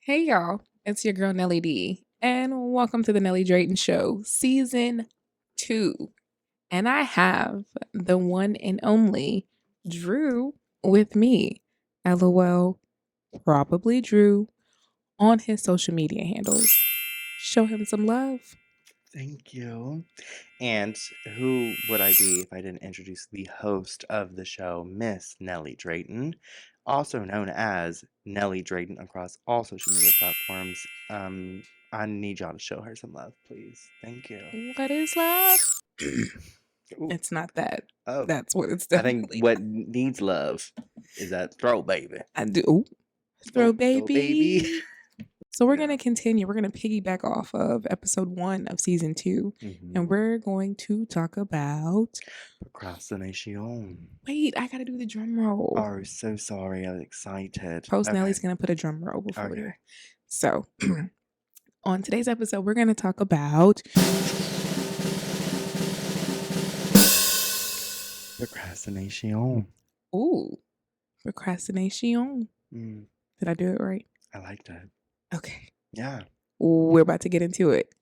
Hey y'all, it's your girl Nelly D, and welcome to the Nelly Drayton Show, Season 2. And I have the one and only Drew with me. LOL, probably Drew, on his social media handles. Show him some love. Thank you. And who would I be if I didn't introduce the host of the show, Miss Nelly Drayton, also known as Nelly Drayton across all social media platforms. I need y'all to show her some love, please. Thank you. What is love? Ooh, It's not that. oh, That's what it's I think definitely what not. needs love is that throw baby. I do. Ooh, throw Throw baby. baby. So we're Yeah. going to continue. We're going to piggyback off of episode 1 of season 2. And we're going to talk about... Procrastination. Wait, I got to do the drum roll. Oh, so sorry. I was excited. Post Okay. Nelly's going to put a drum roll before Okay. you. So on today's episode, we're going to talk about... Procrastination. Ooh, procrastination. Mm, Did I do it right? I liked it. Okay. Yeah. We're about to get into it.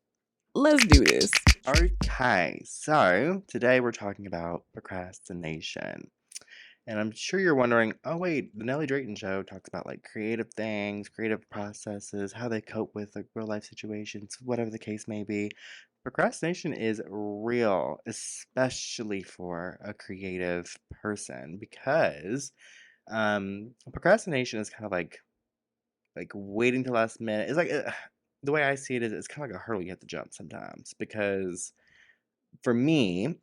Let's do this. Okay, so today we're talking about procrastination. And I'm sure you're wondering, oh wait, the Nelly Drayton Show talks about like creative things, creative processes, how they cope with like real life situations, whatever the case may be. Procrastination is real, especially for a creative person, because procrastination is kind of like waiting till last minute. It's like the way I see it is it's kind of like a hurdle you have to jump sometimes because for me,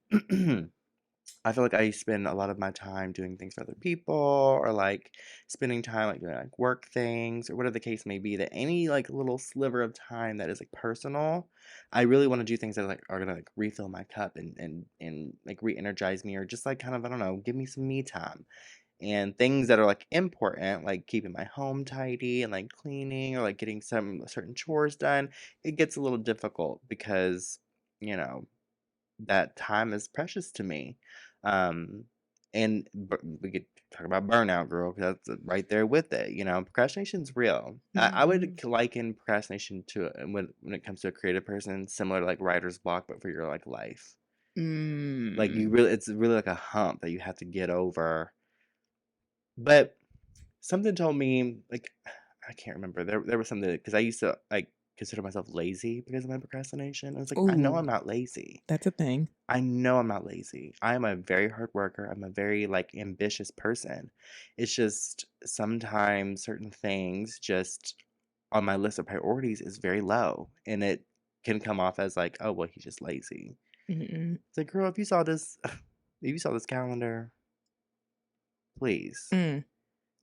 I feel like I spend a lot of my time doing things for other people or like spending time like doing like work things or whatever the case may be, that any like little sliver of time that is like personal, I really want to do things that like are gonna like refill my cup and like re-energize me or just like kind of, I don't know, give me some me time. And things that are like important, like keeping my home tidy and like cleaning or like getting some certain chores done, it gets a little difficult because, you know, that time is precious to me. Um, and we could talk about burnout, girl, 'cause that's right there with it. You know, procrastination's real. I would liken procrastination to when it comes to a creative person, similar to like writer's block, but for your like life. Like you really, it's really like a hump that you have to get over. But something told me, like, I can't remember. There was something because I used to like consider myself lazy because of my procrastination. I was like, I know Ooh, I'm not lazy. that's a thing. I know I'm not lazy. I am a very hard worker. I'm a very like ambitious person. It's just sometimes certain things just on my list of priorities is very low, and it can come off as like, oh well, he's just lazy. Mm-mm. It's like, girl, if you saw this, if you saw this calendar, please. Mm.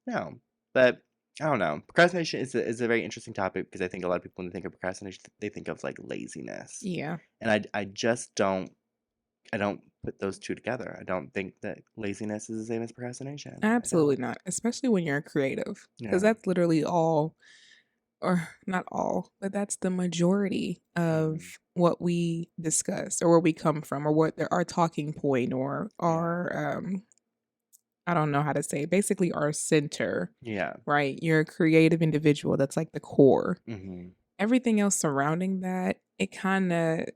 No, but I don't know. Procrastination is a very interesting topic because I think a lot of people when they think of procrastination, they think of like laziness, Yeah, and I just don't put those two together. I don't think that laziness is the same as procrastination. I don't. absolutely not. Especially when you're a creative, because Yeah. that's literally all, or not all, but that's the majority of Mhm. what we discuss or where we come from or what our talking point or Yeah. our I don't know how to say it, basically our center, Yeah. right? You're a creative individual. That's like the core. Mhm. Everything else surrounding that, it kind of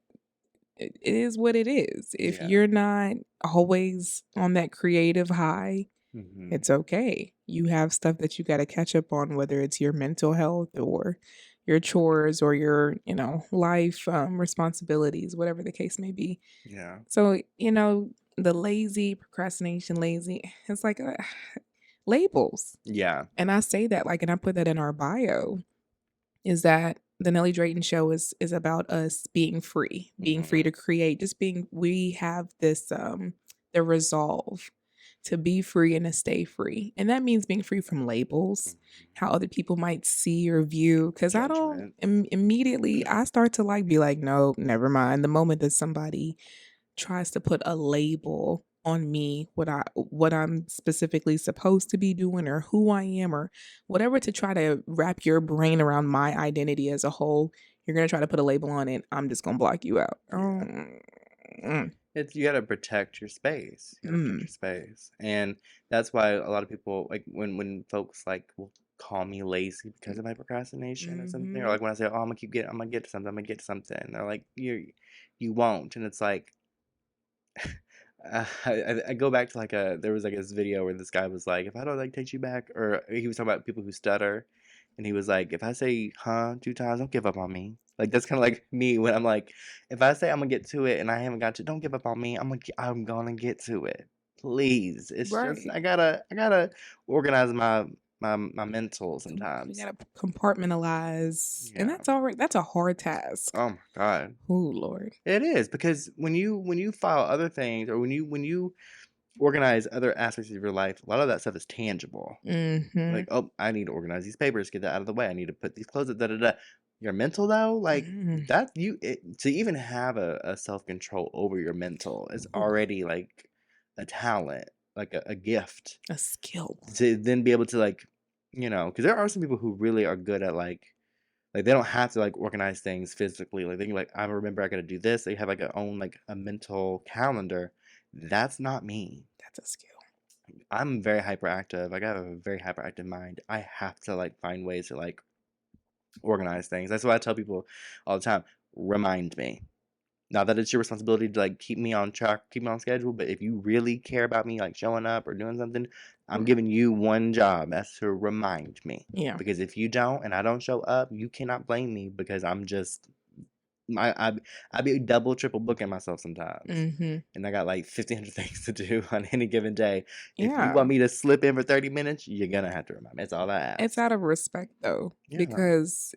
it is what it is. If Yeah. you're not always on that creative high, Mhm. it's okay. You have stuff that you got to catch up on, whether it's your mental health or your chores or your, life responsibilities, whatever the case may be. Yeah. So, the lazy, procrastination, lazy, it's like labels. Yeah. And I say that like, and I put that in our bio, is that the Nelly Drayton Show is about us being free Mhm. to create, just being, we have this, the resolve to be free and to stay free. And that means being free from labels, Mhm. how other people might see or view. Cause I don't Judgment. immediately, I start to like be like, no, never mind. The moment that somebody tries to put a label on me, what I'm specifically supposed to be doing or who I am or whatever, to try to wrap your brain around my identity as a whole, you're going to try to put a label on it. I'm just going to block you out. Yeah. Mm, It's you gotta protect your space. You gotta protect mm, your space, and that's why a lot of people like when folks like will call me lazy because of my procrastination or something, or Mm-hmm. like when I say, "Oh, I'm gonna get to something, they're like, you won't," and it's like, I go back to like there was like this video where this guy was like, if I don't like text you back, or he was talking about people who stutter, and he was like, if I say huh 2 times, don't give up on me. Like that's kind of like me when I'm like, if I say I'm gonna get to it and I haven't got to, don't give up on me. I'm gonna get to it. Please. It's just Right. I gotta organize my mental We sometimes. gotta compartmentalize, and Yeah. that's all right. That's a hard task. Oh my God. Oh Lord. It is because when you file other things, or when you organize other aspects of your life, a lot of that stuff is tangible. Mm-hmm. Like, oh, I need to organize these papers, get that out of the way. I need to put these clothes, da da da. Your mental though, like Mm. that, to even have a self control over your mental is Ooh, already like a talent, like a gift. a skill. To then be able to like, because there are some people who really are good at like they don't have to like organize things physically. Like they can like, I remember I gotta do this. They have like a mental calendar. That's not me. That's a skill. I'm very hyperactive. Like I have a very hyperactive mind. I have to like find ways to like organize things. That's why I tell people all the time, remind me. Not that it's your responsibility to like keep me on track, keep me on schedule, but if you really care about me like showing up or doing something, I'm giving you one job. That's to remind me. Yeah. Because if you don't and I don't show up, you cannot blame me because I'm just I be double, triple booking myself sometimes. Mm-hmm. And I got like 1,500 things to do on any given day. If you Yeah. want me to slip in for 30 minutes, you're gonna have to remind me. That's all I ask. It's out of respect though, Yeah. because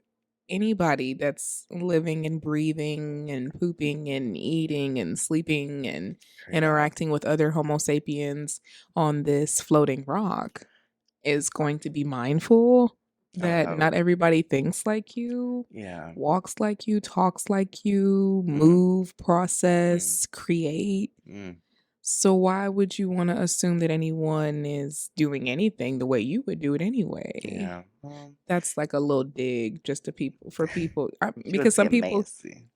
anybody that's living and breathing and pooping and eating and sleeping and Yeah. interacting with other Homo sapiens on this floating rock is going to be mindful that Oh. not everybody thinks like you, Yeah. walks like you, talks like you, Mm. move, process, create. Mm. So why would you want to assume that anyone is doing anything the way you would do it anyway? Yeah. That's like a little dig just to people for people She because was some getting people messy.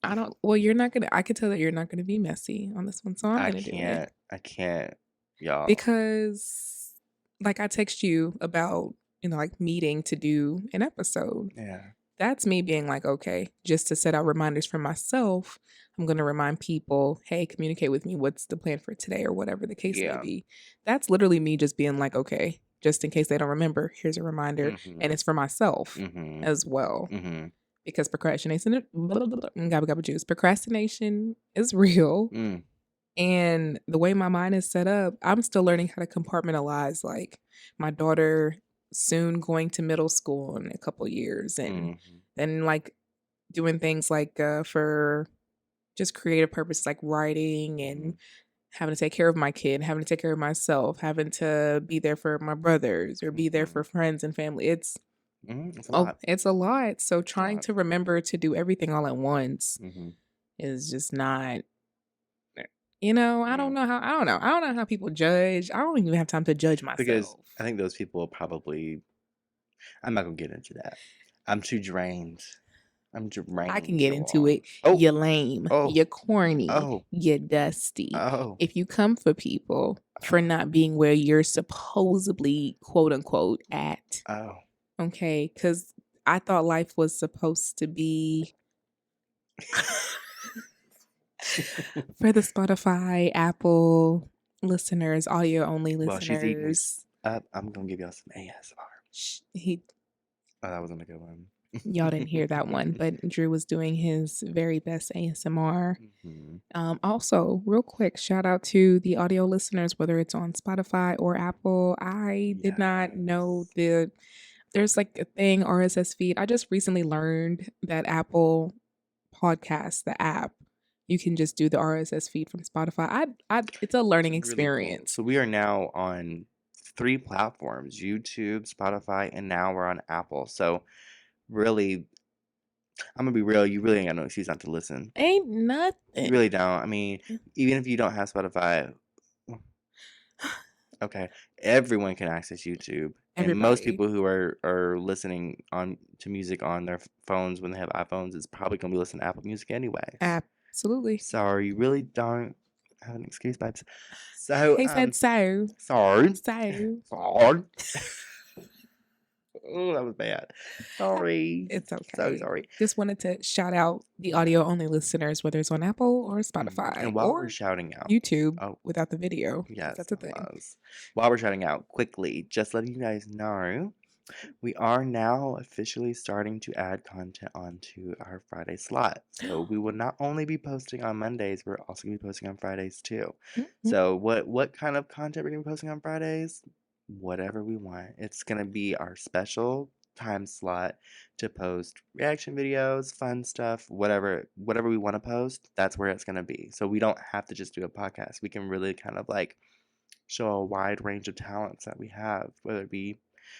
I don't. Well, you're not gonna. I could tell that you're not gonna be messy on this one, so I'm gonna do it I can't, y'all. because, like, I text you about like meeting to do an episode. Yeah. That's me being like, okay, just to set out reminders for myself. I'm gonna remind people, hey, communicate with me. What's the plan for today, or whatever the case may be. That's literally me just being like, okay, just in case they don't remember, here's a reminder, and it's for myself as well. Because procrastination is real. And the way my mind is set up, I'm still learning how to compartmentalize. Like my daughter soon going to middle school in a couple years, and then like doing things like for just creative purposes, like writing and having to take care of my kid, having to take care of myself, having to be there for my brothers or be there for friends and family. It's a lot. It's a lot. So trying to remember to do everything all at once is just not. I don't know how. I don't know. I don't know how people judge. I don't even have time to judge myself. Because I think those people probably. I'm not gonna get into that. I'm too drained. I'm drained. I can get into it. You're lame. You're corny. You're dusty. If you come for people for not being where you're supposedly, quote unquote, at. Okay, because I thought life was supposed to be for the Spotify, Apple listeners, audio only listeners. Well, she's eating up. I'm gonna give y'all some ASMR. Oh, that wasn't a good one. Y'all didn't hear that one, but Drew was doing his very best ASMR. Also, real quick, shout out to the audio listeners, whether it's on Spotify or Apple. I did not know there's like a thing, RSS feed. I just recently learned that Apple Podcasts, the app, you can just do the RSS feed from Spotify. It's a learning experience. Really cool. So we are now on 3 platforms: YouTube, Spotify, and now we're on Apple. So really, I'm gonna be real. You really ain't got no excuse not to listen. Ain't nothing. You really don't. I mean, even if you don't have Spotify, okay, everyone can access YouTube. And most people who are listening to music on their phones when they have iPhones is probably gonna be listening to Apple Music anyway. Absolutely. Sorry, you really don't have an excuse, babes. So he said so. Sorry. So. Sorry. Oh, that was bad. Sorry. It's So okay. sorry. Just wanted to shout out the Yeah. audio only listeners, whether it's on Apple or Spotify And while we're or shouting out, YouTube oh, without the video, because yes, that's a thing. while we're shouting out quickly, just letting you guys know, we are now officially starting to add content onto our Friday slot. So we will not only be posting on Mondays, we're also going to be posting on Fridays too. Mhm. So what kind of content we're going to be posting on Fridays? Whatever we want. It's going to be our special time slot to post reaction videos, fun stuff, whatever we want to post, that's where it's going to be. So we don't have to just do a podcast. We can really kind of like show a wide range of talents that we have, whether it be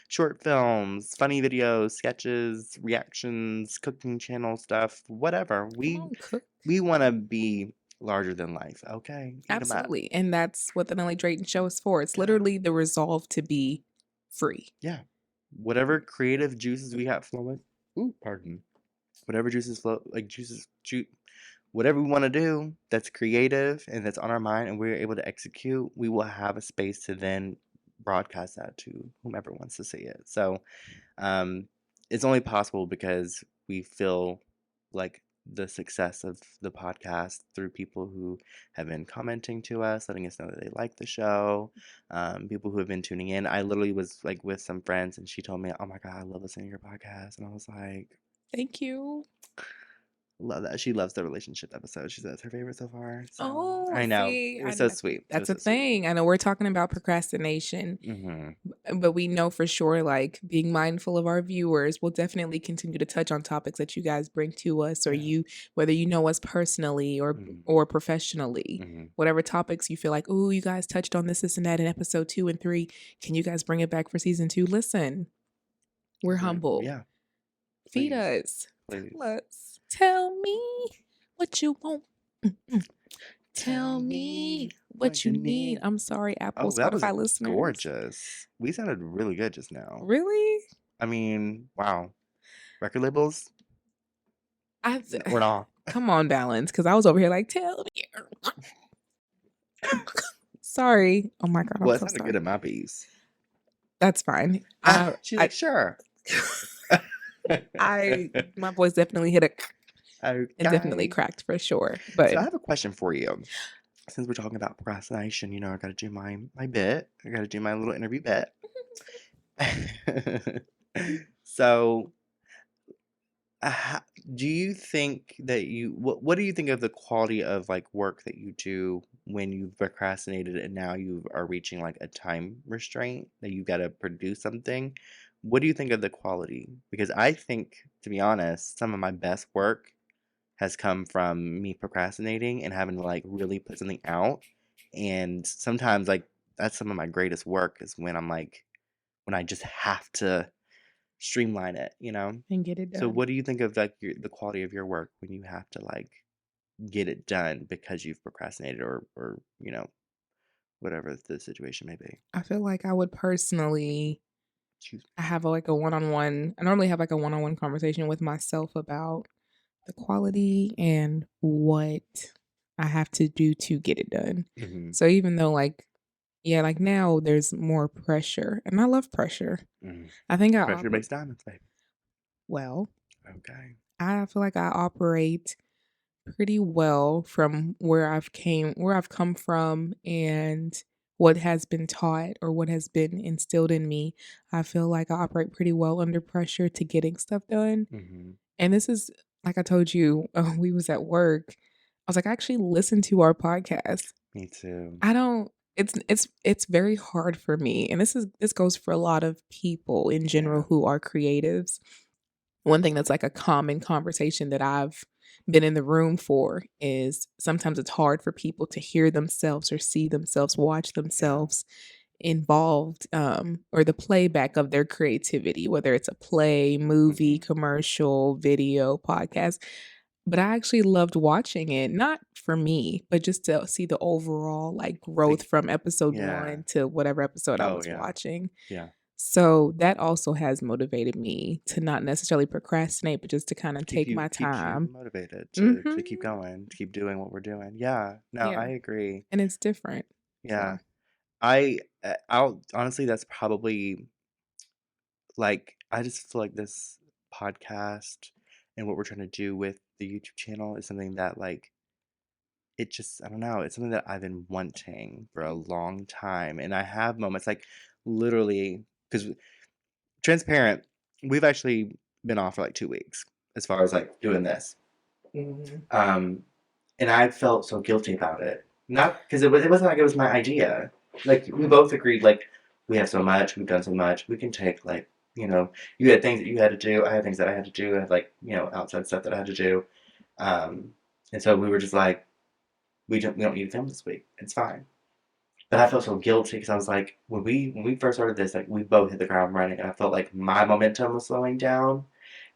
short films, funny videos, sketches, reactions, cooking channel stuff, whatever. Come on, cook. We want to be larger than life. Okay, eat 'em up. Absolutely. And that's what the Nelly Drayton Show is for. It's Yeah. literally the resolve to be free. Yeah, whatever creative juices we got flowing. Ooh, pardon. Whatever juices flow, like whatever we want to do that's creative and that's on our mind and we're able to execute, we will have a space to then broadcast that to whomever wants to see it. So it's only possible because we feel like the success of the podcast through people who have been commenting to us, letting us know that they like the show, people who have been tuning in. I literally was like with some friends and she told me, "Oh my God, I love listening to your podcast." And I was like, Thank you. love that. She loves the relationship episode. She said it's her favorite so far. So Oh, I know. see, It was so sweet. It that's was a so sweet. thing. I know we're talking about procrastination, but we know for sure, like being mindful of our viewers, we'll definitely continue to touch on topics that you guys bring to us, or Yeah. whether you know us personally or professionally, whatever topics you feel like, oh, you guys touched on this and that in episode 2 and 3. Can you guys bring it back for season 2? Listen, we're humble. Yeah. Feed Please. us. Please. Tell us. Tell me what you want. Tell me what you need. I'm sorry, Apple, Oh, that was Spotify listeners. gorgeous. We sounded really good just now. Really? I mean, wow. Record labels? Or not. Come on, Balance, because I was over here like, tell me. Sorry. Oh my God, Well, I'm it so sounded sorry. good at my piece. That's fine. She's like, sure. My voice definitely hit it definitely cracked for sure. But So I have a question for you. Since we're talking about procrastination, you know, I got to do my bit. I got to do my little interview bit. So, do you think that what do you think of the quality of like work that you do when you've procrastinated and now you are reaching like a time restraint that you got to produce something? What do you think of the quality? Because I think, to be honest, some of my best work has come from me procrastinating and having to like really put something out. And sometimes like that's some of my greatest work is when I just have to streamline it, you know? and get it done. So what do you think of like the quality of your work when you have to like get it done because you've procrastinated or you know, whatever the situation may be? I feel like I would personally Choose. I have like a one-on-one. I normally have like a one-on-one conversation with myself about the quality and what I have to do to get it done. So even though like now there's more pressure, and I love pressure. I think Pressure makes diamonds, baby. Well, okay. I feel like I operate pretty well from where I've come from and what has been taught or what has been instilled in me. I feel like I operate pretty well under pressure to getting stuff done. And this is like I told you, we was at work. I was like, I actually listen to our podcast. Me too. I don't. It's very hard for me, and this goes for a lot of people in general who are creatives. One thing that's like a common conversation that I've been in the room for is sometimes it's hard for people to hear themselves or see themselves, watch themselves involved or the playback of their creativity, whether it's a play, movie, commercial, video, podcast. But I actually loved watching it, not for me, but just to see the overall like growth from episode 1 to whatever episode I was watching. Yeah. So that also has motivated me to not necessarily procrastinate, but just to kind of take my time. Keep you motivated to keep going, to keep doing what we're doing. Yeah. No, I agree. And it's different. Yeah. So. I'll honestly, that's probably like I just feel like this podcast and what we're trying to do with the YouTube channel is something that like it just I don't know, it's something that I've been wanting for a long time. And I have moments like literally because transparent, we've actually been off for like 2 weeks as far as like doing this. Mm-hmm. And I felt so guilty about it. Not because it wasn't like it was my idea. Like we both agreed, like we have so much, we've done so much, we can take like you had things that you had to do, I had things that I had to do, I had like outside stuff that I had to do, um, and so we were just like we don't need to film this week, it's fine. But I felt so guilty because I was like when we first started this, like we both hit the ground running, and I felt like my momentum was slowing down,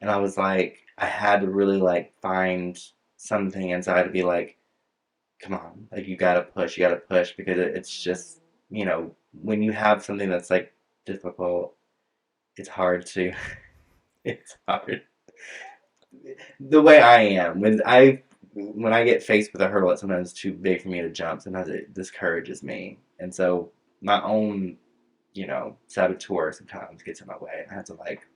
and I was like I had to really like find something inside to be like come on, like you gotta push because it's just, when you have something that's like difficult, it's hard to, it's hard. The way I am, when I get faced with a hurdle that's sometimes too big for me to jump, sometimes it discourages me. And so my own, saboteur sometimes gets in my way. And I have to like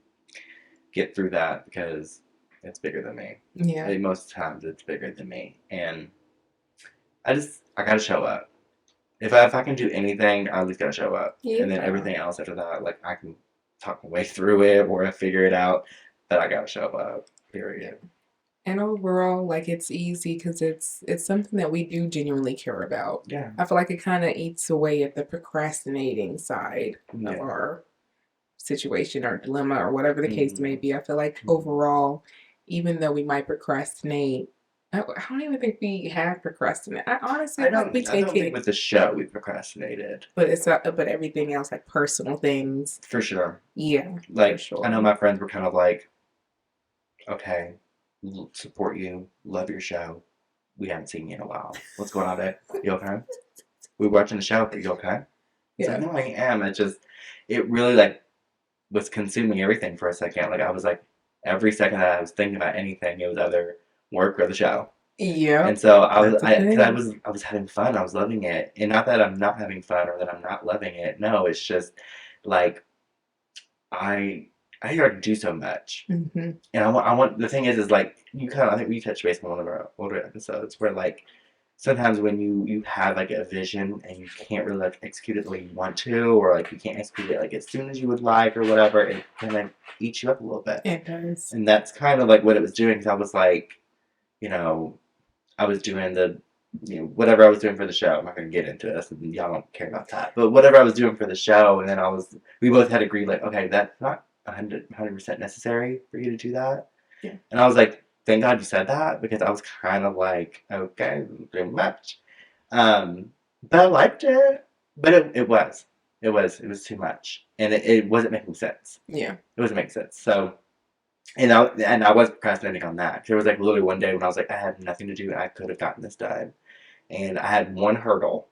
get through that because it's bigger than me. Yeah. Like, most times it's bigger than me. And I gotta show up. If I can do anything, I at least gotta show up. Yeah. And then everything else after that, like I can talk my way through it or I figure it out, but I gotta show up. Period. And overall, like it's easy because it's something that we do genuinely care about. Yeah. I feel like it kind of eats away at the procrastinating side of our situation or dilemma or whatever the case may be. I feel like overall, even though we might procrastinate, I don't even think we have procrastinated. I honestly I we take don't think with the show we procrastinated. but it's but everything else like personal things. For sure. Yeah. Like for sure. I know my friends were kind of like, okay, support you, love your show. We haven't seen you in a while. What's going on, babe? You okay? We're watching the show. Are you okay? It's like, no, I am. It really like was consuming everything for a second. Like I was like, every second that I was thinking about anything, it was either work or the show. Yeah. And so I was having fun. I was loving it, and not that I'm not having fun or that I'm not loving it. No, it's just like I already do so much, Mm-hmm. and I want. The thing is like I think we touched base on one of our older episodes where like sometimes when you have like a vision and you can't really like execute it the way you want to, or like you can't execute it like as soon as you would like or whatever, it kind of eats you up a little bit. It does. And that's kind of like what it was doing because I was like, I was doing whatever I was doing for the show. I'm not going to get into it. Y'all don't care about that. But whatever I was doing for the show, and then we both had agreed, like, okay, that's not 100% necessary for you to do that. Yeah. And I was like, thank God you said that, because I was kind of like, okay, too much. But I liked it. But it was too much. And it wasn't making sense. Yeah. It wasn't making sense. So... And I was procrastinating on that. There was like literally one day when I was like, I had nothing to do and I could have gotten this done. And I had one hurdle.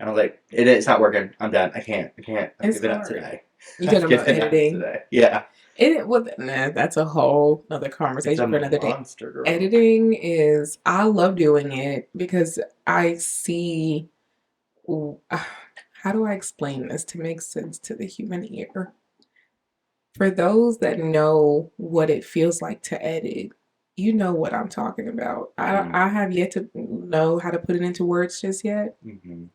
And I was like, it's not working. I'm done. I can't. I'm giving up today. You talking about editing? Yeah. That's a whole other conversation for another day. Girl. Editing I love doing it because I see, how do I explain this to make sense to the human ear? For those that know what it feels like to edit, you know what I'm talking about. I have yet to know how to put it into words just yet. Mm-hmm.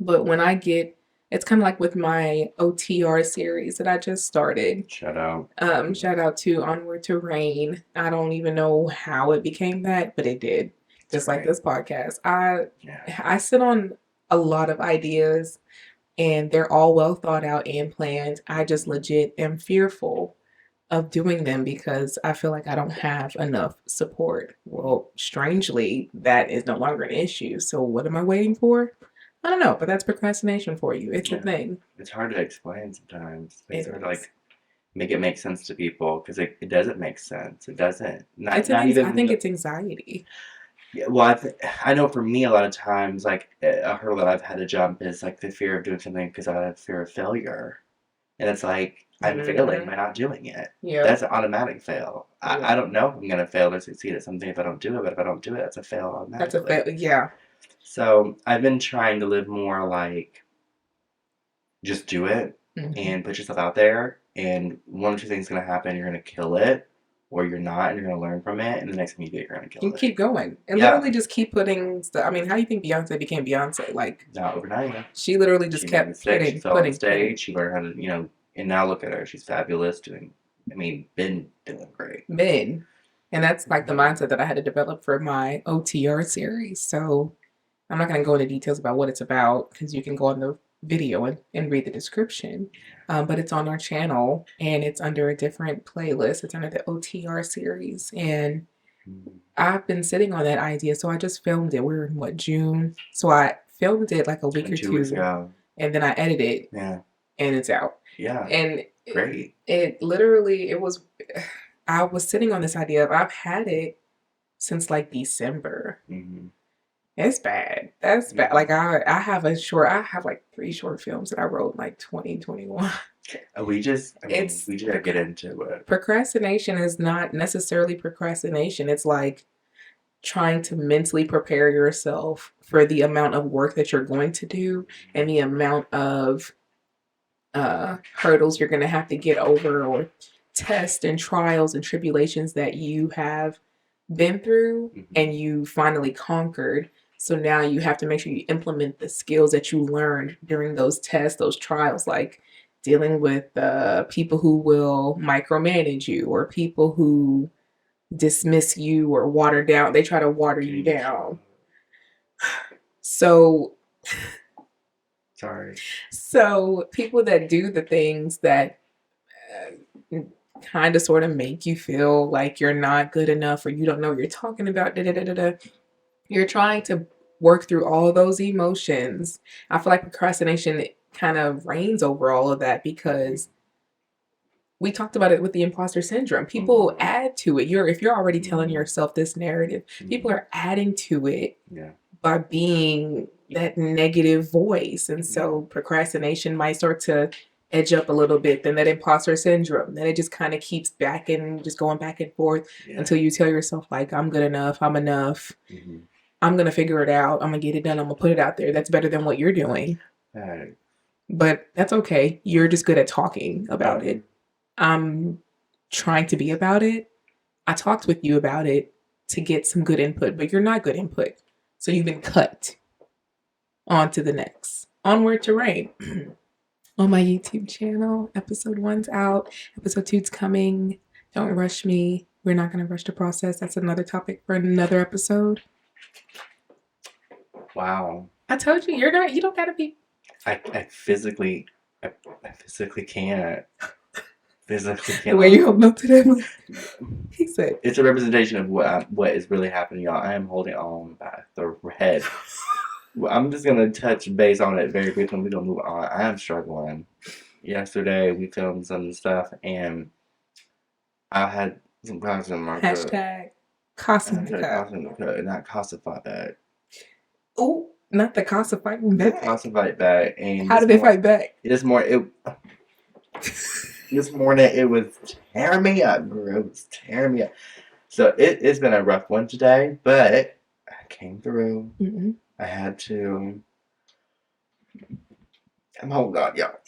But when it's kind of like with my OTR series that I just started. Shout out. Shout out to Onward to Rain. I don't even know how it became that, but it did. Just like this podcast. I sit on a lot of ideas. And they're all well thought out and planned. I just legit am fearful of doing them because I feel like I don't have enough support. Well, strangely, that is no longer an issue. So what am I waiting for? I don't know, but that's procrastination for you. It's a thing. It's hard to explain sometimes. It's hard to like make it make sense to people because it doesn't make sense. It doesn't. I think it's anxiety. Yeah, well, I know for me, a lot of times, like, a hurdle that I've had to jump is, like, the fear of doing something because I have fear of failure. And it's like, I'm failing by not doing it. Yeah. That's an automatic fail. I don't know if I'm going to fail or succeed at something if I don't do it, but if I don't do it, that's a fail automatically. That's a fail, yeah. So, I've been trying to live more like, just do it and put yourself out there and one or two things going to happen. You're going to kill it, or you're not, and you're going to learn from it, and the next time you do it, you're going to kill You it. keep going. And Yeah. literally just keep putting stuff. I mean, how do you think Beyonce became Beyonce? Like, Not overnight. she literally just She made kept mistakes. She putting, fell on the stage. She learned how to, you know, and now look at her. She's fabulous. Been doing great. And that's like the mindset that I had to develop for my OTR series. So I'm not going to go into details about what it's about because you can go on the video and read the description. But it's on our channel and it's under a different playlist. It's under the OTR series. And I've been sitting on that idea. So I just filmed it. We're in what, June? So I filmed it like a week or 2 weeks two. ago. And then I edited it. Yeah. And it's out. Yeah. And great. It literally, it was, I was sitting on this idea of, I've had it since like December. Mm-hmm. It's bad. That's bad. Like I have like 3 short films that I wrote in like 2021. We just gotta get into it. Procrastination is not necessarily procrastination. It's like trying to mentally prepare yourself for the amount of work that you're going to do and the amount of hurdles you're going to have to get over, or tests and trials and tribulations that you have been through and you finally conquered. So now you have to make sure you implement the skills that you learned during those tests, those trials, like dealing with people who will micromanage you, or people who dismiss you or water down. They try to water you down. So sorry. So people that do the things that kind of sort of make you feel like you're not good enough or you don't know what you're talking about, you're trying to work through all of those emotions. I feel like procrastination kind of reigns over all of that because we talked about it with the imposter syndrome. People add to it. If you're already telling yourself this narrative, people are adding to it by being that negative voice. And so procrastination might start to edge up a little bit. Then that imposter syndrome, then it just kind of keeps just going back and forth until you tell yourself, like, I'm good enough, I'm enough, I'm gonna figure it out, I'm gonna get it done, I'm gonna put it out there. That's better than what you're doing. But that's okay. You're just good at talking about it. I'm trying to be about it. I talked with you about it to get some good input, but you're not good input. So you've been cut. On to the next. Onward to reign. On my YouTube channel, episode 1's out. Episode 2's coming. Don't rush me. We're not going to rush the process. That's another topic for another episode. Wow. I told you, you don't got to be. I physically can't. The way you holding up to them. He said. It's a representation of what is really happening, y'all. I am holding on by the head. I'm just going to touch base on it very quickly. We're going to move on. I am struggling. Yesterday, we filmed some stuff, and I had some costs in my Hashtag cost in the cut. Not costified bag. Oh, not the cost of fighting back. The cost of fight back. And how did they fight back? This morning, it was tearing me up, bro. It was tearing me up. So it's been a rough one today, but I came through. I had to. Hold on, y'all.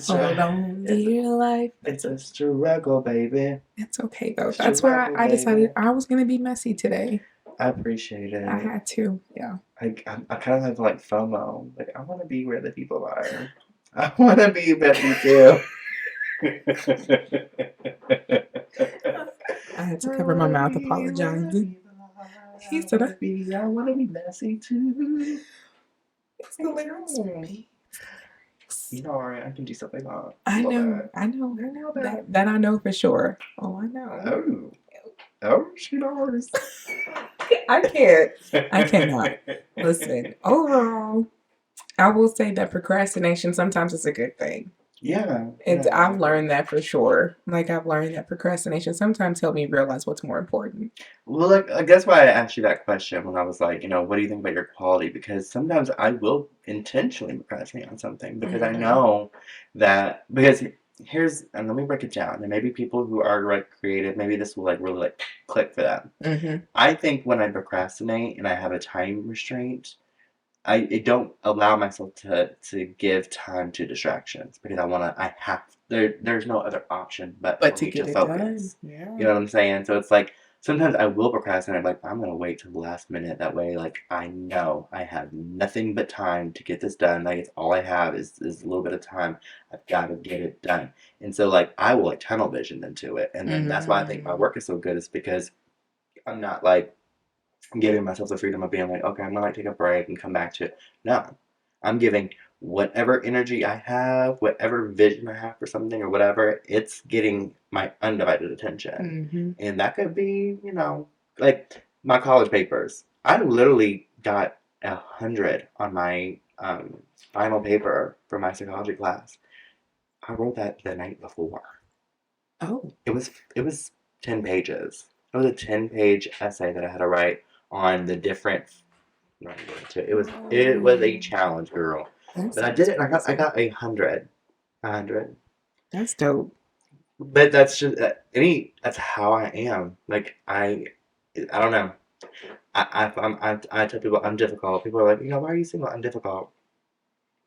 Hold on to your life. It's a struggle, baby. It's okay, though. That's why I decided I was going to be messy today. I appreciate it. I had to, yeah. I kind of have like FOMO. Like, I want to be where the people are. I want to be Betty too. I had to cover my mouth apologizing. He said, I want to be messy too. It's the lyrics for me. You know, alright, I can do something like I know that I know for sure. Oh, I know. Oh, she knows. I cannot. Listen, overall, I will say that procrastination sometimes is a good thing. Yeah. I've learned that for sure. Like, I've learned that procrastination sometimes helps me realize what's more important. Well, like, I guess why I asked you that question when I was like, what do you think about your quality? Because sometimes I will intentionally procrastinate on something because I know that, and let me break it down. And maybe people who are like creative, maybe this will like really like click for them. I think when I procrastinate and I have a time restraint, I don't allow myself to give time to distractions because there's no other option but But for to me to get it done, focus. yeah. You know what I'm saying? So it's like sometimes I will procrastinate. I'm like, I'm gonna wait till the last minute. That way, like I know I have nothing but time to get this done. Like it's all I have is a little bit of time. I've got to get it done. And so like I will like tunnel vision into it. And then that's why I think my work is so good is because I'm not like giving myself the freedom of being like, okay, I'm gonna like take a break and come back to it. No, I'm giving whatever energy I have, whatever vision I have for something or whatever, it's getting my undivided attention. And that could be, like my college papers. I literally got 100 on my final paper for my psychology class. I wrote that the night before. Oh. It was 10 pages. It was a 10-page essay that I had to write on the different. It was a challenge, girl. But I did it. And I got 100. 100. That's dope. But that's just that's how I am. Like I don't know. I tell people I'm difficult. People are like, why are you single? I'm difficult.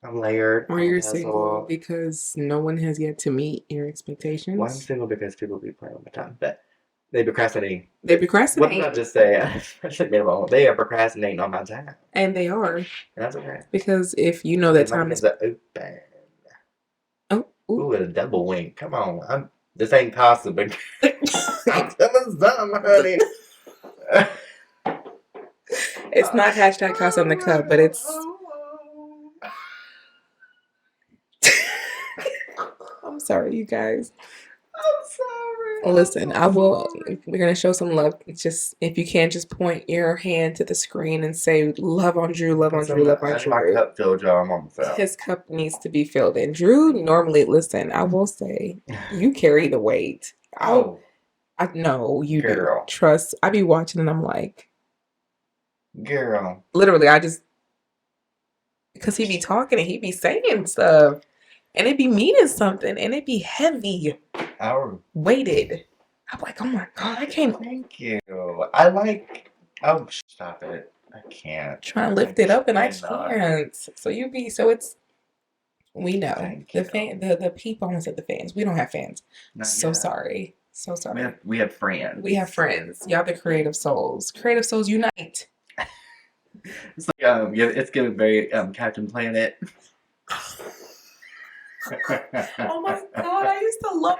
I'm layered. Or I'm a you're single puzzle. because no one has yet to meet your expectations. Well, I'm single because people be playing with my time. But they procrastinate. They procrastinate. What did I just say? I should be wrong. They are procrastinating on my time. And they are. And that's okay. Because if you know that time is open. Oh, ooh, a double wink. Come on. This ain't possible. I'm telling some, honey. It's not hashtag Casa on the Cup, but it's I'm sorry, you guys. I'm sorry. Listen, we're gonna show some love. Just if you can, just point your hand to the screen and say love on Drew, love on Drew, love on Drew. My cup filled, y'all. I'm almost out. His cup needs to be filled. And Drew normally, listen, I will say, you carry the weight. I know you Girl. do. Trust. I be watching and I'm like, girl. Literally, because he be talking and he be saying stuff. And it be meaning something, and it be heavy, weighted. I'm like, oh my God, I can't. Thank you. I like. Oh, stop it! I can't. Trying to lift it up, and I can't. So it's. We know the people. I almost said the fans. We don't have fans. So sorry. So sorry. We have friends. We have friends. Y'all the creative souls. Creative souls unite. It's like it's giving very Captain Planet. Oh my God, I used to love.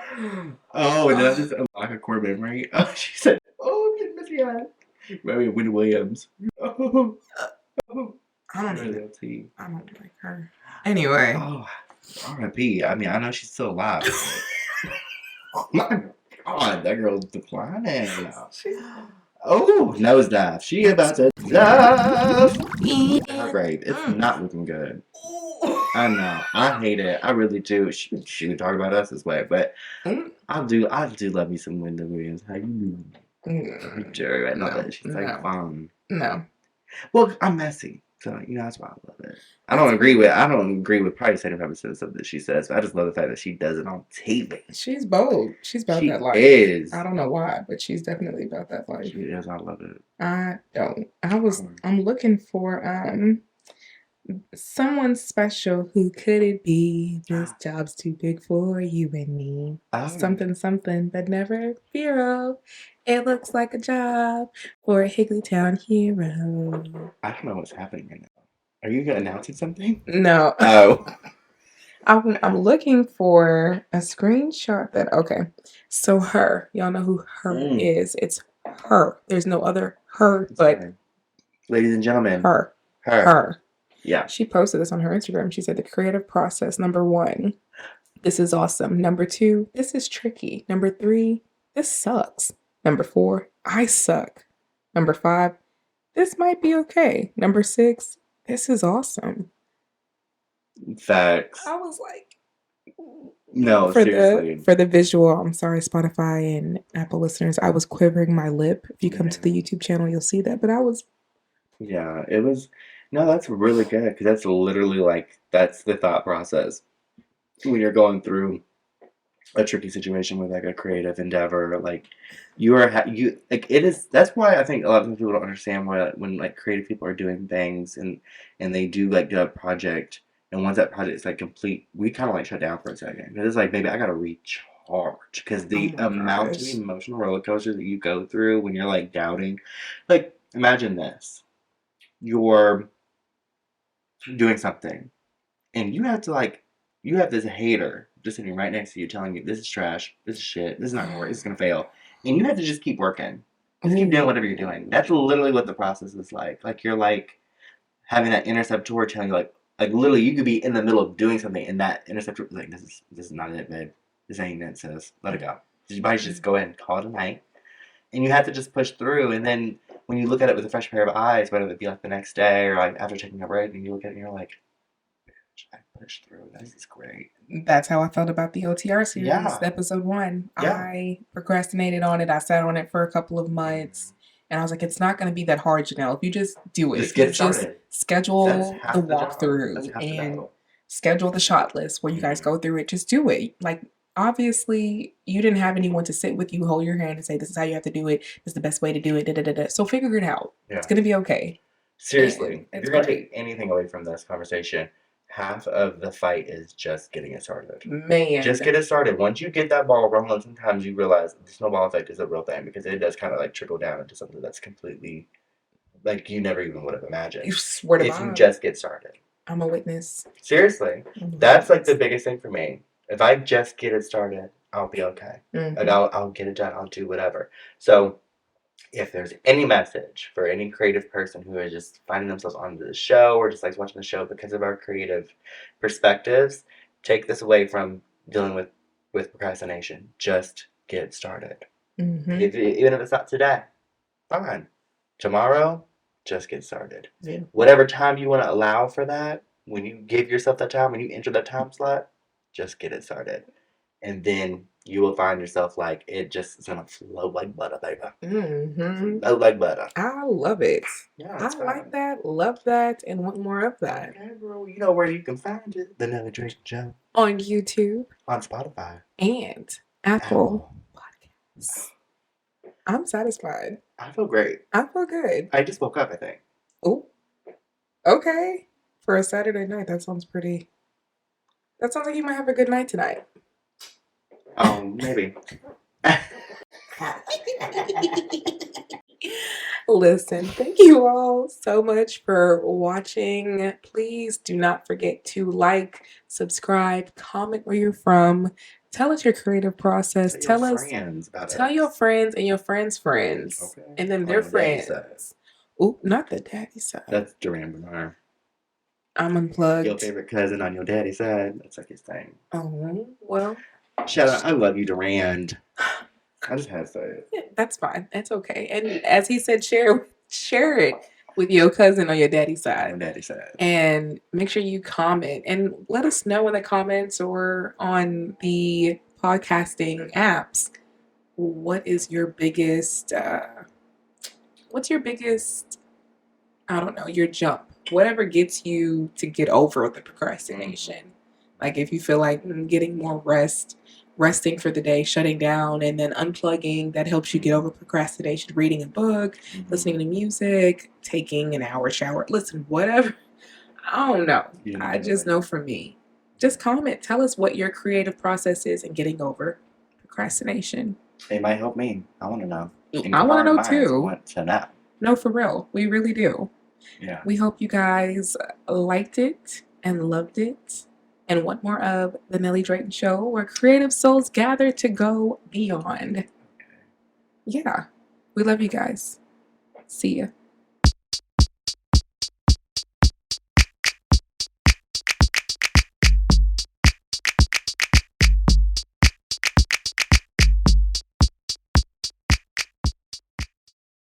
Oh, and then I just unlock a core memory. Oh, she said, "Oh, I'm getting missing." Maybe Winnie Williams. Oh, I don't like her. Anyway. Oh, R.I.P. I mean, I know she's still alive. Oh my God, that girl's declining. Oh, nosedive. She about to dive. Her grave. It's not looking good. I know. I hate it. I really do. She would talk about us this way, but I do love me some Wendy Williams. How you doing? Jerry, I know that she's like fun. No. Well, I'm messy, so that's why I love it. I don't agree with probably 75% of stuff that she says, but I just love the fact that she does it on TV. She's bold. She's about that life. Is. I don't know why, but she's definitely about that life. She is. I love it. I don't. I'm looking for someone special. Who could it be? This job's too big for you and me. Something but never hero. It looks like a job for a Higglytown hero. I don't know what's happening right now. Are you announcing something? No. Oh. I'm looking for a screenshot that. Okay, so her. Y'all know who her is. It's her. There's no other her but. Ladies and gentlemen. Her. Yeah. She posted this on her Instagram. She said the creative process. Number 1, this is awesome. Number 2, this is tricky. Number 3, this sucks. Number 4, I suck. Number 5, this might be okay. Number 6, this is awesome. Facts. I was like, no, seriously. For the visual, I'm sorry, Spotify and Apple listeners, I was quivering my lip. If you come to the YouTube channel, you'll see that. But I was. Yeah, it was. No, that's really good because that's literally that's the thought process when you're going through a tricky situation with like a creative endeavor, like you are you like it is. That's why I think a lot of people don't understand why when like creative people are doing things and they do like do a project, and once that project is like complete, we kind of like shut down for a second because it's like, maybe I gotta recharge because Oh the my amount of gosh. emotional roller coaster that you go through when you're like doubting, like imagine this, you're doing something and you have to like, you have this hater just sitting right next to you telling you this is trash, this is shit, this is not gonna work, this is gonna fail, and you have to just keep working, just keep doing Ooh. whatever you're doing. That's literally what the process is like. Like you're like having that interceptor telling you like literally you could be in the middle of doing something and that interceptor is like, this is not it, babe. This ain't it, sis. Let it go. You might just go ahead and call it a night. And you have to just push through. And then when you look at it with a fresh pair of eyes, whether it be like the next day or like after taking a break, and you look at it and you're like, I pushed through. This is great. That's how I felt about the OTR series, Yeah. episode 1. Yeah. I procrastinated on it. I sat on it for a couple of months. And I was like, it's not going to be that hard, Janelle. If you just do it, Just if you get just started. schedule That's the half the job. That's walkthrough half the and battle. schedule the shot list where you guys go through it, just do it. Like, obviously, you didn't have anyone to sit with you, hold your hand, and say, this is how you have to do it. This is the best way to do it. Da, da, da, da. So figure it out. Yeah. It's going to be okay. Seriously, And if you're going to take anything away from this conversation, half of the fight is just getting it started. Man. Just get it started. Once you get that ball rolling, sometimes you realize the snowball effect is a real thing because it does kind of like trickle down into something that's completely like you never even would have imagined. You swear to if you God. just get started. I'm a witness. Seriously, that's like the biggest thing for me. If I just get it started, I'll be okay. Like I'll get it done. I'll do whatever. So if there's any message for any creative person who is just finding themselves on the show or just like watching the show because of our creative perspectives, take this away from dealing with procrastination. Just get started. Even if it's not today, fine. Tomorrow, just get started. Yeah. Whatever time you want to allow for that, when you give yourself that time, when you enter that time slot, just get it started. And then you will find yourself like it just is gonna flow like butter, baby. Flow like butter. I love it. Yeah, I like that, love that, and want more of that. Okay, bro. You know where you can find it. The Nelly Drayton Show. On YouTube. On Spotify. And Apple Podcasts. I'm satisfied. I feel great. I feel good. I just woke up, I think. Oh. Okay. For a Saturday night, that sounds pretty. That sounds like you might have a good night tonight. Maybe. Listen, thank you all so much for watching. Please do not forget to like, subscribe, comment where you're from. Tell us your creative process. Tell your friends and your friends' friends. Okay. And then their friends. Oh, not the daddy side. That's Duran Bernard. I'm unplugged. Your favorite cousin on your daddy's side. That's like his thing. Oh, well. Shout out. I love you, Durand. I just had to say it. Yeah, that's fine. That's okay. And as he said, share it with your cousin on your daddy's side. On daddy's side. And make sure you comment and let us know in the comments or on the podcasting apps. What is your biggest, what's your biggest, I don't know, your jump? Whatever gets you to get over the procrastination. Like if you feel like getting more rest, resting for the day, shutting down, and then unplugging, that helps you get over procrastination. Reading a book, listening to music, taking an hour shower. Listen, whatever. I don't know. I just know for me. Just comment. Tell us what your creative process is in getting over procrastination. It might help me. I want to know. I want to know too. Want to know. No, for real. We really do. Yeah. We hope you guys liked it and loved it and want more of the Nelly Drayton Show, where creative souls gather to go beyond. Yeah. We love you guys. See ya.